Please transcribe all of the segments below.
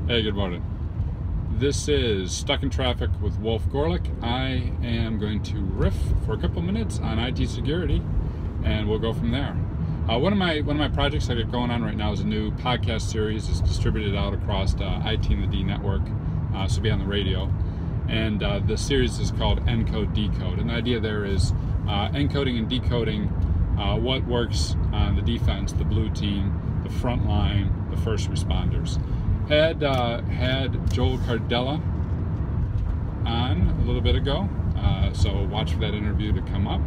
Hey, good morning. This is Stuck in Traffic with Wolf Gorlick. I am going to riff for a couple minutes on IT security, and we'll go from there. One of my projects I got going on right now is a new podcast series. It's distributed out across IT and the D network, so it'll be on the radio. And the series is called Encode Decode, and the idea there is encoding and decoding what works on the defense, the blue team, the front line, the first responders. Had Joel Cardella on a little bit ago, so watch for that interview to come up.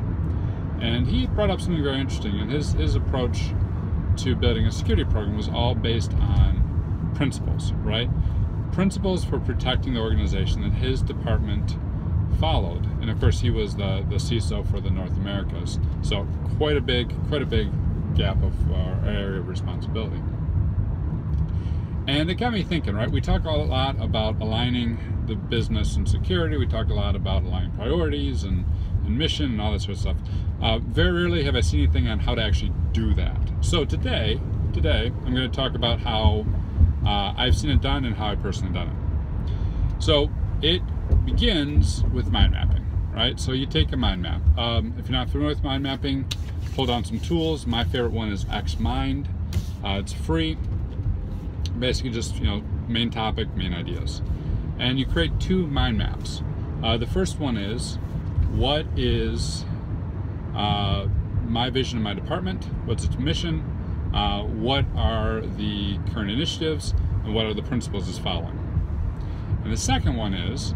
And he brought up something very interesting, and his approach to building a security program was all based on principles, right? Principles for protecting the organization that his department followed. And of course, he was the CISO for the North Americas, so quite a big gap of area of responsibility. And it got me thinking, right? We talk a lot about aligning the business and security. We talk a lot about aligning priorities and mission and all that sort of stuff. Very rarely have I seen anything on how to actually do that. So today I'm going to talk about how I've seen it done and how I personally done it. So it begins with mind mapping, right? So you take a mind map. If you're not familiar with mind mapping, pull down some tools. My favorite one is Xmind. It's free. Basically just, main topic, main ideas. And you create two mind maps. The first one is, what is my vision of my department? What's its mission? What are the current initiatives? And what are the principles it's following? And the second one is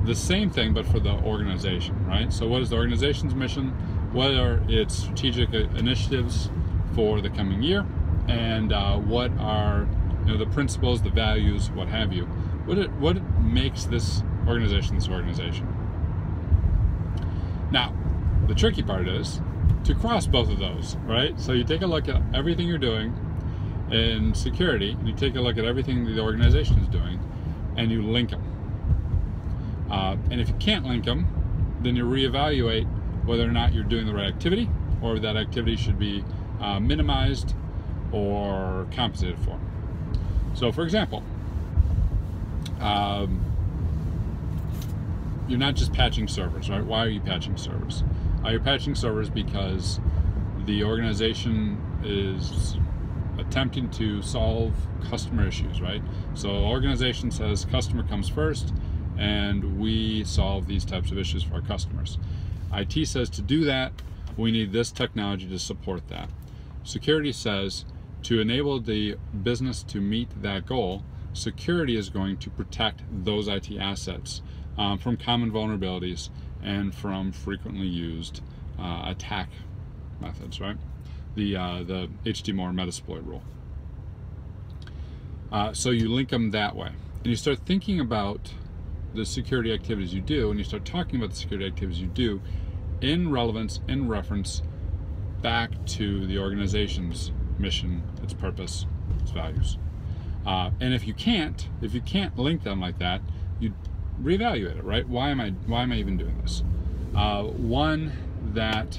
the same thing, but for the organization, right? So what is the organization's mission? What are its strategic initiatives for the coming year? And what are the principles, the values, what have you? What makes this organization? Now, the tricky part is to cross both of those, right? So you take a look at everything you're doing in security, and you take a look at everything the organization is doing, and you link them. And if you can't link them, then you reevaluate whether or not you're doing the right activity, or that activity should be minimized or compensated for. So, for example, you're not just patching servers, right? Why are you patching servers? You're patching servers because the organization is attempting to solve customer issues, right? So the organization says customer comes first, and we solve these types of issues for our customers. IT says to do that, we need this technology to support that. Security says to enable the business to meet that goal, security is going to protect those IT assets from common vulnerabilities and from frequently used attack methods, right? The H.D. Moore Metasploit rule. So you link them that way. And you start thinking about the security activities you do, and you start talking about the security activities you do in relevance, in reference back to the organization's mission, its purpose, its values. And if you can't link them like that, you reevaluate it, right? Why am I even doing this? One that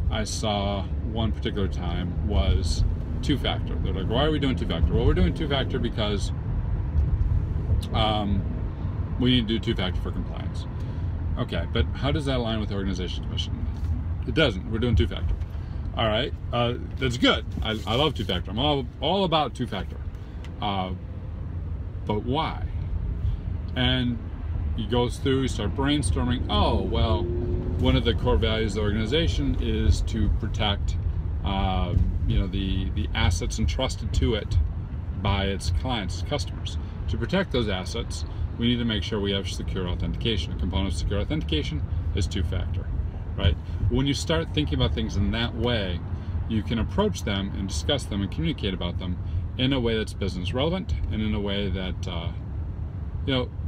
I saw one particular time was two-factor. They're like, why are we doing two-factor? Well, we're doing two-factor because we need to do two-factor for compliance. Okay, but how does that align with the organization's mission? It doesn't. We're doing two-factor. All right, that's good. I love two-factor. I'm all about two-factor. But why? And he goes through, you start brainstorming. Oh, well, one of the core values of the organization is to protect, the assets entrusted to it by its clients, its customers. To protect those assets, we need to make sure we have secure authentication. A component of secure authentication is two-factor, right? When you start thinking about things in that way, you can approach them and discuss them and communicate about them in a way that's business relevant and in a way that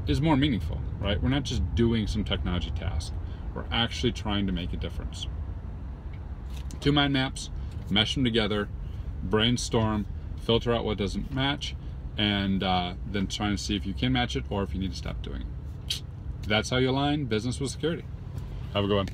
is more meaningful, right? We're not just doing some technology task. We're actually trying to make a difference. Two mind maps, mesh them together, brainstorm, filter out what doesn't match, and then try and see if you can match it or if you need to stop doing it. That's how you align business with security. Have a good one.